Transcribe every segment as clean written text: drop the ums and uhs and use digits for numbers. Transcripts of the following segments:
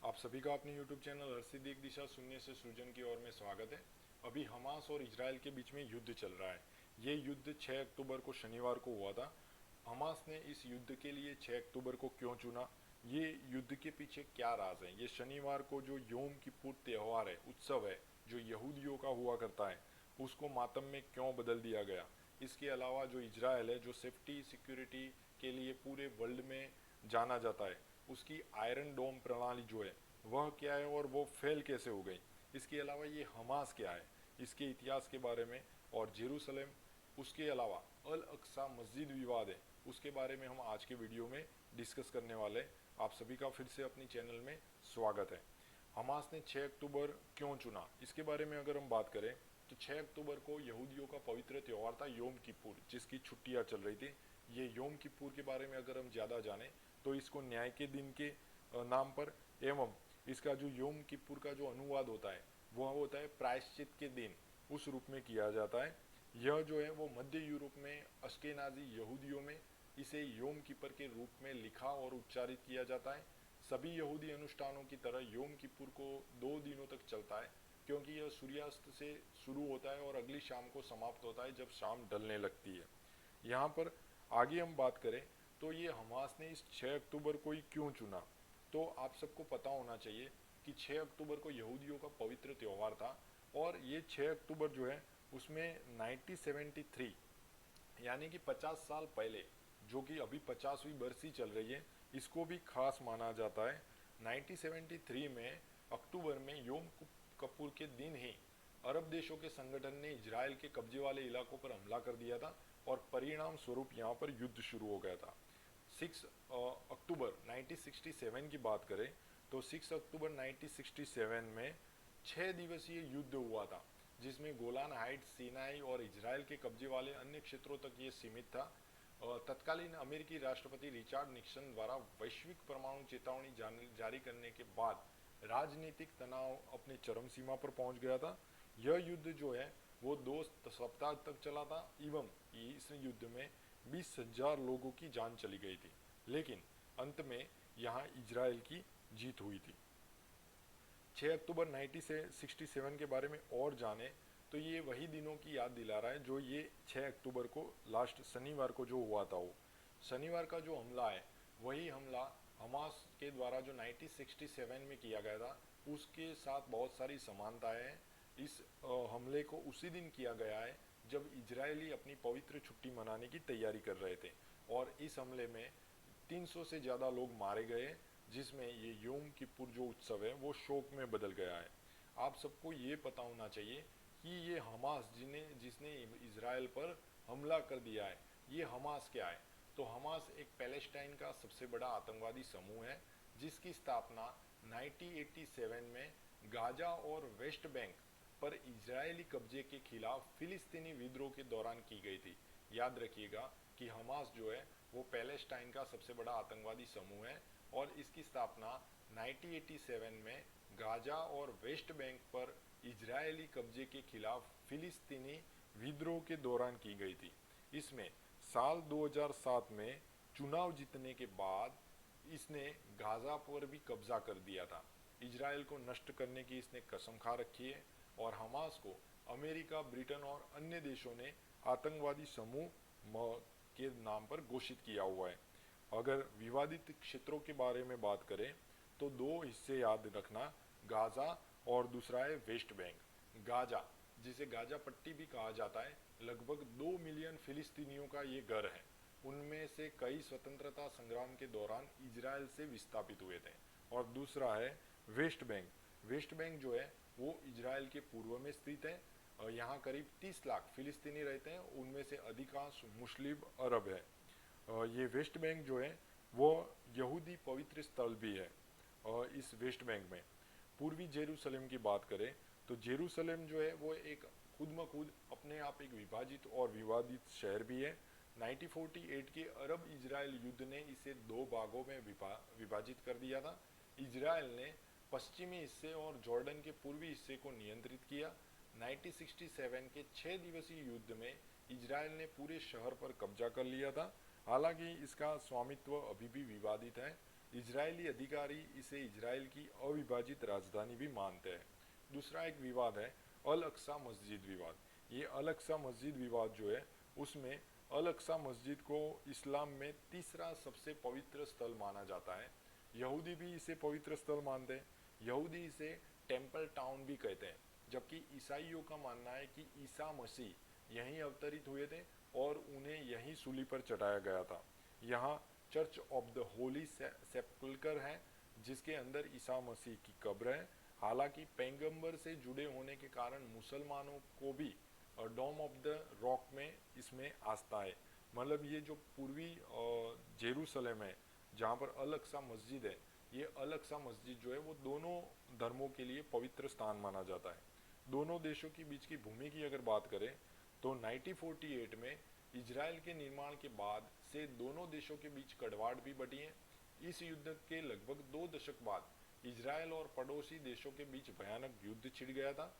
आप सभी का अपने YouTube चैनल हर सिद्धि एक दिशा शून्य से सृजन की ओर में स्वागत है। अभी हमास और इजराइल के बीच में युद्ध चल रहा है। ये युद्ध 6 अक्टूबर को शनिवार को हुआ था। हमास ने इस युद्ध के लिए 6 अक्टूबर को क्यों चुना, ये युद्ध के पीछे क्या राज है, ये शनिवार को जो योम किपुर त्योहार है, उत्सव है, जो यहूदियों का हुआ करता है, उसको मातम में क्यों बदल दिया गया। इसके अलावा जो इजराइल है, जो सेफ्टी सिक्योरिटी के लिए पूरे वर्ल्ड में जाना जाता है, उसकी आयरन डोम प्रणाली जो है वह क्या है और वो फेल कैसे हो गई। इसके अलावा ये हमास क्या है, इसके इतिहास के बारे में, और जेरूसलम, उसके अलावा अल अक्सा मस्जिद विवाद है, उसके बारे में हम आज के वीडियो में डिस्कस करने वाले हैं। आप सभी का फिर से अपनी चैनल में स्वागत है। हमास ने 6 अक्टूबर क्यों चुना, इसके बारे में अगर हम बात करें तो 6 अक्टूबर को यहूदियों का पवित्र त्यौहार था योम किपुर, जिसकी छुट्टियां चल रही थी। ये योम किपुर के बारे में अगर हम ज़्यादा जाने तो इसको न्याय के दिन के नाम पर, एवं इसका जो योम किपुर का जो अनुवाद होता है वह होता है प्रायश्चित के दिन, उस रूप में किया जाता है। यह जो है वो मध्य यूरोप में अश्केनाजी यहूदियों में इसे योम किपर के रूप में लिखा और उच्चारित किया जाता है। सभी यहूदी अनुष्ठानों की तरह योम किपुर को 2 दिनों तक चलता है, क्योंकि यह सूर्यास्त से शुरू होता है और अगली शाम को समाप्त होता है जब शाम ढलने लगती है। यहाँ पर आगे हम बात करें तो ये हमास ने इस 6 अक्टूबर को ही क्यों चुना। तो आप सबको पता होना चाहिए कि 6 अक्टूबर को यहूदियों का पवित्र त्यौहार था, और ये 6 अक्टूबर जो है उसमें 1973 यानी कि 50 साल पहले, जो कि अभी 50वीं बरसी चल रही है, इसको भी खास माना जाता है। 1973 में अक्टूबर में योम कपूर के दिन ही अरब देशों के संगठन ने इजराइल के कब्जे वाले इलाकों पर हमला कर दिया था, और परिणाम स्वरूप यहाँ पर युद्ध शुरू हो गया था। 6 अक्टूबर 1967 की बात करें तो 6 अक्टूबर 1967 में 6 दिवसीय युद्ध हुआ था, जिसमें गोलान हाइट्स, सीनाई और इजराइल के कब्जे वाले अन्य क्षेत्रों तक ये सीमित था। तत्कालीन अमेरिकी राष्ट्रपति रिचर्ड निक्सन द्वारा वैश्विक परमाणु चेतावनी जारी करने के बाद राजनीतिक तनाव अपने चरम सीमा पर पहुंच गया था। यह युद्ध जो है वो 2 सप्ताह तक चला था, एवं इस युद्ध में 20,000 लोगों की जान चली गई थी, लेकिन अंत में यहाँ इजराइल की जीत हुई थी। 6 अक्टूबर 1967 के बारे में और जाने तो ये वही दिनों की याद दिला रहा है जो ये 6 अक्टूबर को लास्ट शनिवार को जो हुआ था। वो शनिवार का जो हमला है वही हमला हमास के द्वारा जो 1967 में किया गया था उसके साथ बहुत सारी समानताएं हैं। इस हमले को उसी दिन किया गया है जब इजरायली अपनी पवित्र छुट्टी मनाने की तैयारी कर रहे थे, और इस हमले में 300 से ज़्यादा लोग मारे गए, जिसमें ये योम किपुर जो उत्सव है वो शोक में बदल गया है। आप सबको ये पता होना चाहिए कि ये हमास जिसने इजराइल पर हमला कर दिया है, ये हमास क्या है। तो हमास एक पैलेस्टाइन का सबसे बड़ा आतंकवादी समूह है, जिसकी स्थापना 1987 में गाजा और वेस्ट बैंक पर इजरायली कब्जे के खिलाफ फिलिस्तीनी विद्रोह के दौरान की गई थी। याद रखिएगा कि हमास जो है वो पैलेस्टाइन का सबसे बड़ा आतंकवादी समूह है, और इसकी स्थापना 1987 में गाजा और वेस्ट बैंक पर इजरायली कब्जे के खिलाफ फिलिस्तीनी विद्रोह के दौरान की गई थी। इसमें साल 2007 में चुनाव जीतने के बाद इसने गाजा पर भी कब्जा कर दिया था। इजराइल को नष्ट करने की इसने कसम खा रखी है, और हमास को अमेरिका, ब्रिटेन और अन्य देशों ने आतंकवादी समूह के नाम पर घोषित किया हुआ है। अगर विवादित क्षेत्रों के बारे में बात करें तो 2 हिस्से याद रखना, गाजा और दूसरा है वेस्ट बैंक। गाजा, जिसे गाजा पट्टी भी कहा जाता है, लगभग 2 मिलियन फिलिस्तीनियों का ये घर है। उनमें से कई स्वतंत्रता संग्राम के दौरान इजराइल से विस्थापित हुए थे। और दूसरा है वेस्ट बैंक। वेस्ट बैंक जो है वो इजराइल के पूर्व में स्थित है, और यहाँ करीब 30 लाख फिलिस्तीनी रहते हैं, उनमें से अधिकांश मुस्लिम अरब है। ये वेस्ट बैंक जो है वो यहूदी पवित्र स्थल भी है। और इस वेस्ट बैंक में पूर्वी जेरूसलम की बात करें तो जेरूसलम जो है वो एक खुद म खुद अपने आप एक विभाजित और विवादित शहर भी है। 1948 के अरब इजराइल युद्ध ने इसे 2 भागों में विभाजित कर दिया था। इजराइल ने पश्चिमी हिस्से और जॉर्डन के पूर्वी हिस्से को नियंत्रित किया। 1967 के 6 दिवसीय युद्ध में इजराइल ने पूरे शहर पर कब्जा कर लिया था। हालांकि इसका स्वामित्व अभी भी विवादित है। इजरायली अधिकारी इसे इजराइल की अविभाजित राजधानी भी मानते हैं। दूसरा एक विवाद है अल अक्सा मस्जिद विवाद। ये अल अक्सा मस्जिद विवाद जो है उसमें अल अक्सा मस्जिद को इस्लाम में तीसरा सबसे पवित्र स्थल माना जाता है। यहूदी भी इसे पवित्र स्थल मानते हैं। यहूदी इसे टेम्पल टाउन भी कहते हैं, जबकि ईसाइयों का मानना है कि ईसा मसीह यहीं अवतरित हुए थे और उन्हें यहीं सूली पर चढ़ाया गया था। यहाँ चर्च ऑफ द होली सेपल्कर है जिसके अंदर ईसा मसीह की कब्र है। हालांकि पैगंबर से जुड़े होने के कारण मुसलमानों को भी डोम ऑफ द रॉक में इसमें आस्था है। मतलब ये जो पूर्वी जेरूसलम है जहाँ पर अल अक्सा मस्जिद है, ये अल अक्सा मस्जिद जो है वो दोनों धर्मों के लिए पवित्र स्थान माना जाता है। दोनों देशों के बीच की भूमि की अगर बात करें तो 1948 में इजराइल के निर्माण के बाद से दोनों देशों के बीच कड़वाहट भी बढ़ी है। इस युद्ध के लगभग 2 दशक बाद इजराइल और पड़ोसी देशों के बीच भयानक युद्ध छिड़ गया था।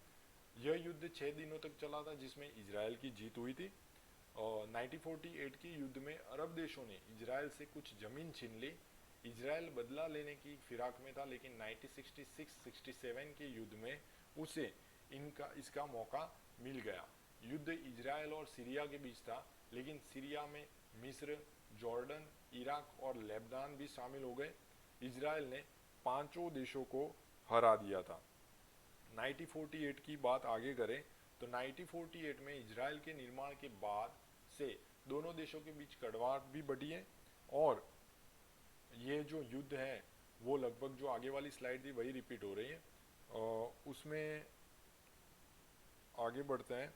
यह युद्ध 6 दिनों तक चला था जिसमें इजराइल की जीत हुई थी। और 1948 के युद्ध में अरब देशों ने इजराइल से कुछ जमीन छीन ली। इजराइल बदला लेने की फिराक में था, लेकिन 1966-67 के युद्ध में उसे इसका मौका मिल गया। युद्ध इजराइल और सीरिया के बीच था, लेकिन सीरिया में मिस्र, जॉर्डन, इराक और लेबनान भी शामिल हो गए। इजराइल ने पांचों देशों को हरा दिया था। 1948 की बात आगे करें तो 1948 में इजराइल के निर्माण के बाद से दोनों देशों के बीच कड़वाहट भी बढ़ी है। और ये जो युद्ध है वो लगभग जो आगे वाली स्लाइड थी वही रिपीट हो रही है। उसमें आगे बढ़ते हैं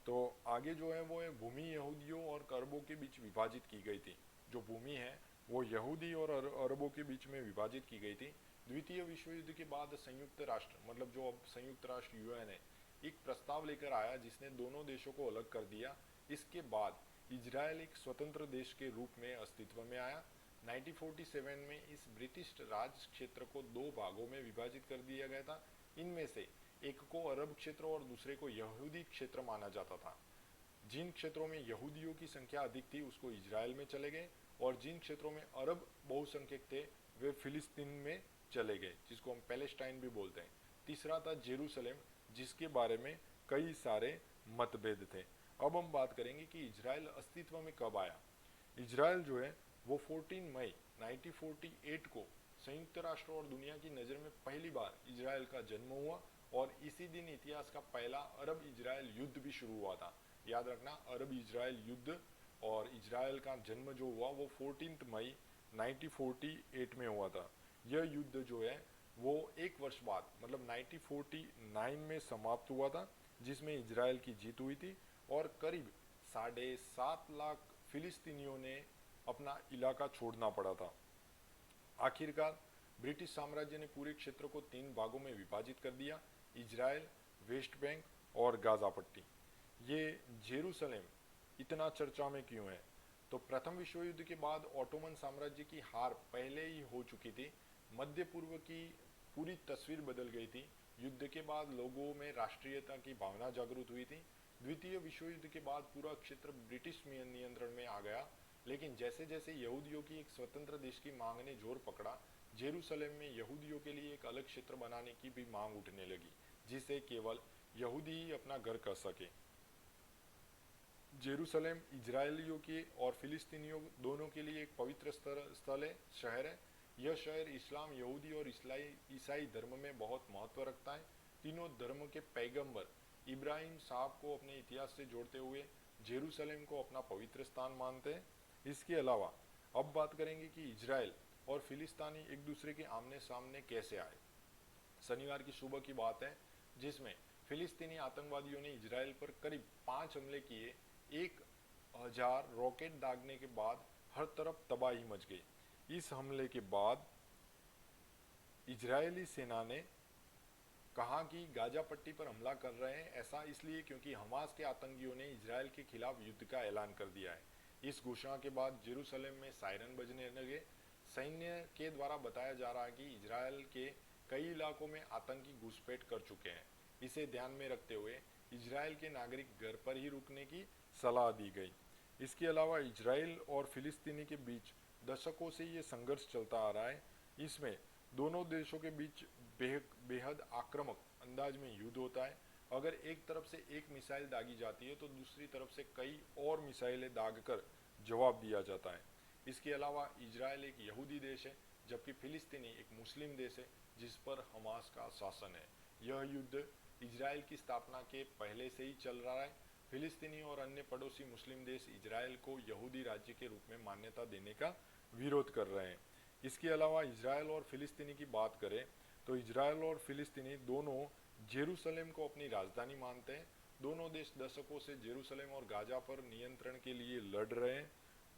तो आगे जो है वो है भूमि यहूदियों और अरबों के बीच विभाजित की गई थी। जो भूमि है वो यहूदी और अरबों के बीच में विभाजित की गई थी। द्वितीय विश्व युद्ध के बाद संयुक्त राष्ट्र, मतलब जो अब संयुक्त राष्ट्र यूएन है, एक प्रस्ताव लेकर आया जिसने दोनों देशों को अलग कर दिया। इसके बाद इजराइल एक स्वतंत्र देश के रूप में अस्तित्व में आया। 1947 में इस ब्रिटिश राज क्षेत्र को 2 भागों में विभाजित कर दिया गया था। इनमें से एक को अरब क्षेत्र और दूसरे को यहूदी क्षेत्र माना जाता था। जिन क्षेत्रों में यहूदियों की संख्या अधिक थी उसको इजराइल में चले गए, और जिन क्षेत्रों में अरब बहुसंख्यक थे वे फिलिस्तीन में चले गए, जिसको हम पैलेस्टाइन भी बोलते हैं। तीसरा था जेरूसलम, जिसके बारे में कई सारे मतभेद थे। अब हम बात करेंगे कि इजराइल अस्तित्व में कब आया। इजराइल जो है वो 14 मई 1948 को संयुक्त राष्ट्र और दुनिया की नज़र में पहली बार इजराइल का जन्म हुआ, और इसी दिन इतिहास का पहला अरब इजराइल युद्ध भी शुरू हुआ था। याद रखना, अरब इजराइल युद्ध और इजराइल का जन्म जो हुआ वो 14 मई 1948 में हुआ था। यह युद्ध जो है वो 1 वर्ष बाद मतलब 1949 में समाप्त हुआ था, जिसमें इजराइल की जीत हुई थी और करीब 7.5 लाख फिलिस्तीनियों ने अपना इलाका छोड़ना पड़ा था। आखिरकार ब्रिटिश साम्राज्य ने पूरे क्षेत्र को 3 भागों में विभाजित कर दिया, इजराइल, वेस्ट बैंक और गाजा पट्टी। ये जेरूसलम इतना चर्चा में क्यों है? तो प्रथम विश्व युद्ध के बाद ऑटोमन साम्राज्य की हार पहले ही हो चुकी थी। मध्य पूर्व की पूरी तस्वीर बदल गई थी। युद्ध के बाद लोगों में राष्ट्रीयता की भावना जागृत हुई थी। द्वितीय विश्व युद्ध के बाद पूरा क्षेत्र ब्रिटिश नियंत्रण में आ गया, लेकिन जैसे जैसे यहूदियों की एक स्वतंत्र देश की मांग ने जोर पकड़ा, जेरूसलम में यहूदियों के लिए एक अलग क्षेत्र बनाने की भी मांग उठने लगी, जिसे केवल यहूदी ही अपना घर कर सके। जेरूसलम इजरायलियों के और फिलिस्तीनियों दोनों के लिए एक पवित्र स्थल है, शहर है। यह शहर इस्लाम, यहूदी और ईसाई धर्म में बहुत महत्व रखता है। तीनों धर्म के पैगंबर इब्राहिम साहब को अपने इतिहास से जोड़ते हुए जेरूसलम को अपना पवित्र स्थान मानते हैं। इसके अलावा अब बात करेंगे कि इजराइल और फिलिस्तीनी एक दूसरे के आमने सामने कैसे आए। शनिवार की सुबह की बात है, जिसमें फिलिस्तीनी आतंकवादियों ने इजराइल पर करीब 5 हमले किए। 1000 रॉकेट दागने के बाद हर तरफ तबाही मच गई। इस हमले के बाद इजरायली सेना ने कहा कि गाजा पट्टी पर हमला कर रहे हैं, ऐसा इसलिए क्योंकि हमास के आतंकियों ने इजराइल के खिलाफ युद्ध का ऐलान कर दिया है। इस घोषणा के बाद जेरूसलम में सायरन बजने लगे। सैन्य के द्वारा बताया जा रहा है कि इजराइल के कई इलाकों में आतंकी घुसपैठ कर चुके हैं। इसे ध्यान में रखते हुए इजराइल के नागरिक घर पर ही रुकने की सलाह दी गई। इसके अलावा इजराइल और फिलिस्तीनी के बीच दशकों से ये संघर्ष चलता आ रहा है। इसमें दोनों देशों के बीच बेहद आक्रामक अंदाज में युद्ध होता है। अगर एक तरफ से एक मिसाइल दागी जाती है तो दूसरी तरफ से कई और मिसाइलें दागकर जवाब दिया जाता है। इसके अलावा इजराइल एक यहूदी देश है, जबकि फिलिस्तीनी एक मुस्लिम देश है जिस पर हमास का शासन है। यह युद्ध इजराइल की स्थापना के पहले से ही चल रहा है। फिलिस्तीनी और अन्य पड़ोसी मुस्लिम देश इजराइल को यहूदी राज्य के रूप में मान्यता देने का विरोध कर रहे हैं। इसके अलावा इजराइल और फिलिस्तीनी की बात करें तो इजराइल और फिलिस्तीनी दोनों जेरूसलेम को अपनी राजधानी मानते हैं। दोनों देश दशकों से जेरूसलेम और गाजा पर नियंत्रण के लिए लड़ रहे हैं।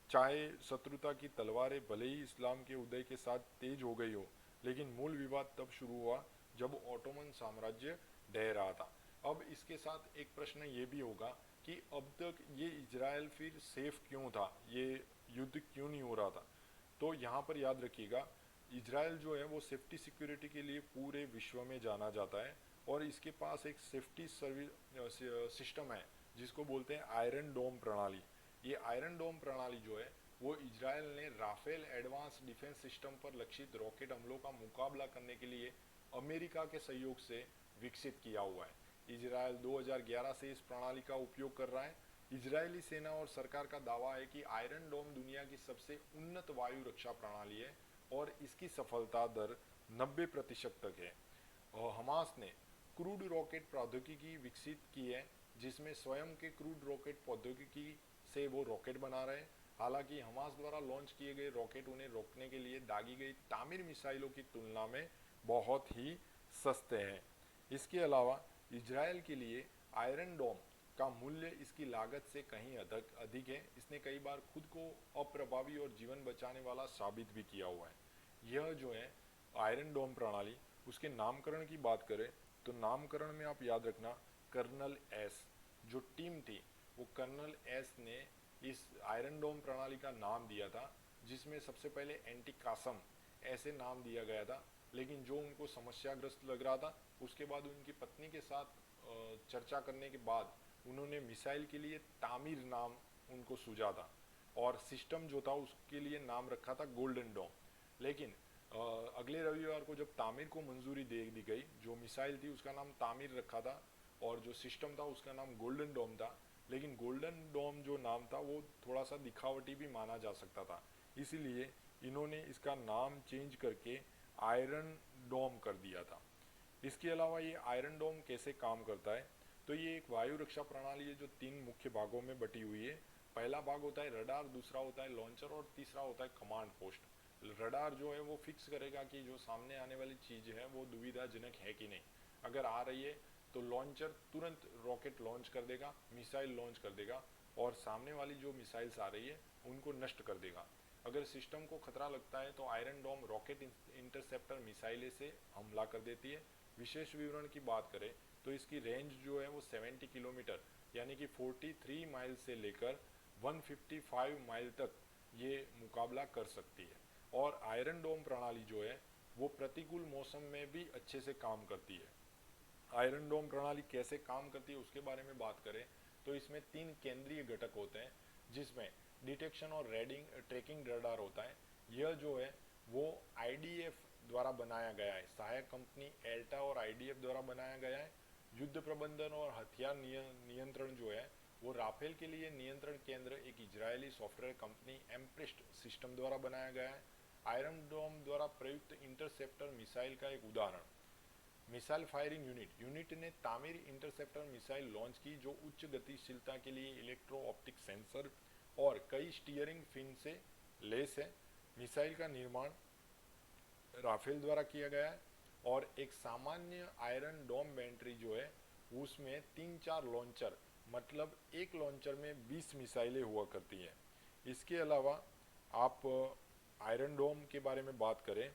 चाहे शत्रुता की तलवारें भले ही इस्लाम के उदय के साथ तेज हो गई हो, लेकिन मूल विवाद तब शुरू हुआ जब ओटोमन साम्राज्य ढह रहा था। अब इसके साथ एक प्रश्न ये भी होगा कि अब तक ये इजराइल फिर सेफ क्यों था, ये युद्ध क्यों नहीं हो रहा था। तो यहाँ पर याद रखिएगा, इजराइल जो है वो सेफ्टी सिक्योरिटी के लिए पूरे विश्व में जाना जाता है और इसके पास एक सेफ्टी सर्विस सिस्टम है जिसको बोलते हैं आयरन डोम प्रणाली। ये आयरन डोम प्रणाली जो है वो इजराइल ने राफेल एडवांस डिफेंस सिस्टम पर लक्षित रॉकेट हमलों का मुकाबला करने के लिए अमेरिका के सहयोग से विकसित किया हुआ है। इजराइल 2011 से इस प्रणाली का उपयोग कर रहा है। इजरायली सेना और सरकार का दावा है कि आयरन डोम दुनिया की सबसे उन्नत वायु रक्षा प्रणाली है और इसकी सफलता दर 90% तक है। और हमास ने क्रूड रॉकेट प्रौद्योगिकी विकसित की है, जिसमें स्वयं के क्रूड रॉकेट प्रौद्योगिकी से वो रॉकेट बना रहे हैं। हालांकि हमास द्वारा लॉन्च किए गए रॉकेट उन्हें रोकने के लिए दागी गई तामीर मिसाइलों की तुलना में बहुत ही सस्ते हैं। इसके अलावा इजराइल के लिए आयरन डोम का मूल्य इसकी लागत से कहीं अधिक है। इसने कई बार खुद को अप्रभावी और जीवन बचाने वाला साबित भी किया हुआ है। यह जो है आयरन डोम प्रणाली, उसके नामकरण की बात करें तो नामकरण में आप याद रखना कर्नल एस, जो टीम थी वो कर्नल एस ने इस आयरन डोम प्रणाली का नाम दिया था, जिसमें सबसे पहले एंटी कासम ऐसे नाम दिया गया था, लेकिन जो उनको समस्याग्रस्त लग रहा था उसके बाद उनकी पत्नी के साथ चर्चा करने के बाद उन्होंने मिसाइल के लिए तामीर नाम उनको सूझा था और सिस्टम जो था उसके लिए नाम रखा था गोल्डन डोम। लेकिन अगले रविवार को जब तामीर को मंजूरी दे दी गई, जो मिसाइल थी उसका नाम तामीर रखा था और जो सिस्टम था उसका नाम गोल्डन डोम था। लेकिन गोल्डन डोम जो नाम था वो थोड़ा सा दिखावटी भी माना जा सकता था, इसीलिए इन्होंने इसका नाम चेंज करके आयरन डोम कर दिया था। इसके अलावा ये आयरन डोम कैसे काम करता है, तो ये एक वायु रक्षा प्रणाली है जो 3 मुख्य भागों में बटी हुई है। पहला भाग होता है रडार, दूसरा होता है लॉन्चर और तीसरा होता है कमांड पोस्ट। रडार जो है वो फिक्स करेगा कि जो सामने आने वाली चीज़ है वो दुविधाजनक है कि नहीं। अगर आ रही है तो लॉन्चर तुरंत रॉकेट लॉन्च कर देगा, मिसाइल लॉन्च कर देगा और सामने वाली जो मिसाइल्स आ रही है उनको नष्ट कर देगा। अगर सिस्टम को खतरा लगता है तो आयरन डोम रॉकेट इंटरसेप्टर मिसाइलें से हमला कर देती है। विशेष विवरण की बात करें तो इसकी रेंज जो है वो 70 किलोमीटर यानी कि 43 माइल से लेकर 155 माइल तक ये मुकाबला कर सकती है। और आयरन डोम प्रणाली जो है वो प्रतिकूल मौसम में भी अच्छे से काम करती है। आयरन डोम प्रणाली कैसे काम करती है उसके बारे में बात करें तो इसमें 3 केंद्रीय घटक होते हैं, जिसमें डिटेक्शन और ट्रैकिंग रडार होता है। यह जो है वो आईडीएफ द्वारा बनाया गया है, सहायक कंपनी एल्टा और आईडीएफ द्वारा बनाया गया है। युद्ध प्रबंधन और हथियार नियंत्रण जो है वो राफेल के लिए नियंत्रण केंद्र एक इजरायली सॉफ्टवेयर कंपनी एम्प्रिस्ट सिस्टम द्वारा बनाया गया है। आयरन डोम द्वारा प्रयुक्त इंटरसेप्टर मिसाइल का एक उदाहरण, मिसाइल फायरिंग यूनिट ने तामीर इंटरसेप्टर मिसाइल लॉन्च की, जो उच्च गतिशीलता के लिए इलेक्ट्रो ऑप्टिक सेंसर और कई स्टीयरिंग फिन से लेस है। मिसाइल का निर्माण राफेल द्वारा किया गया है और एक सामान्य आयरन डोम बैटरी जो है उसमें 3-4 लॉन्चर, मतलब एक लॉन्चर में 20 मिसाइलें हुआ करती हैं। इसके अलावा आप आयरन डोम के बारे में बात करें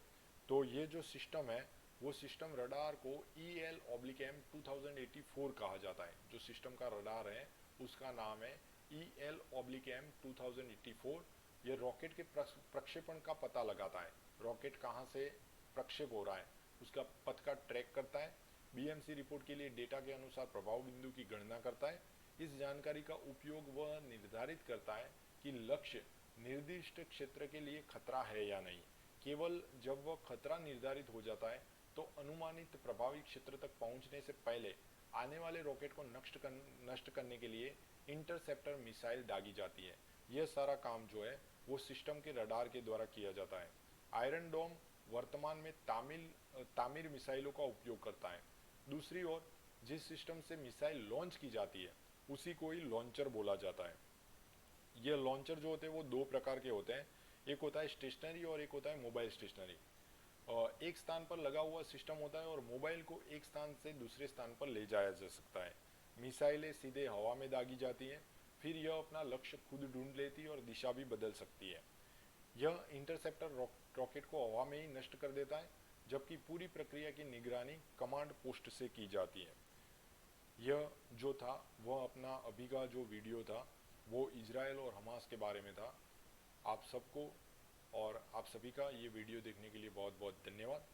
तो ये जो सिस्टम है वो सिस्टम रडार को EL/M 2084 कहा जाता है। जो सिस्टम का रडार है उसका नाम है EL/M 2084। ये रॉकेट के प्रक्षेपण का पता लगाता है, रॉकेट कहाँ से प्रक्षेप हो रहा है उसका पथ का ट्रैक करता है। BMC रिपोर्ट के लिए डेटा के अनुसार प्रभाव बिंदु की गणना करता है। इस जानकारी का उपयोग वह निर्धारित करता है कि लक्ष्य निर्दिष्ट क्षेत्र के लिए खतरा है या नहीं। केवल जब वह खतरा निर्धारित हो जाता है तो अनुमानित प्रभावी क्षेत्र तक पहुंचने से पहले आने वाले रॉकेट को नष्ट करने के लिए इंटरसेप्टर मिसाइल दागी जाती है। यह सारा काम जो है वो सिस्टम के रडार के द्वारा किया जाता है। आयरन डोम वर्तमान में तामीर मिसाइलों का उपयोग करता है। दूसरी ओर जिस सिस्टम से मिसाइल लॉन्च की जाती है उसी को ही लॉन्चर बोला जाता है। ये लॉन्चर जो होते हैं वो दो प्रकार के होते हैं, एक होता है स्टेशनरी और एक होता है मोबाइल स्टेशनरी। एक स्थान पर लगा हुआ सिस्टम होता है और मोबाइल को एक स्थान से दूसरे स्थान पर ले जाया जा सकता है। मिसाइलें सीधे हवा में दागी जाती हैं, फिर यह अपना लक्ष्य खुद ढूंढ लेती है और दिशा भी बदल सकती है। यह इंटरसेप्टर रॉकेट को हवा में ही नष्ट कर देता है, जबकि पूरी प्रक्रिया की निगरानी कमांड पोस्ट से की जाती है। यह जो था वह अपना अभी का जो वीडियो था वो इजराइल और हमास के बारे में था। आप सबको और आप सभी का ये वीडियो देखने के लिए बहुत बहुत धन्यवाद।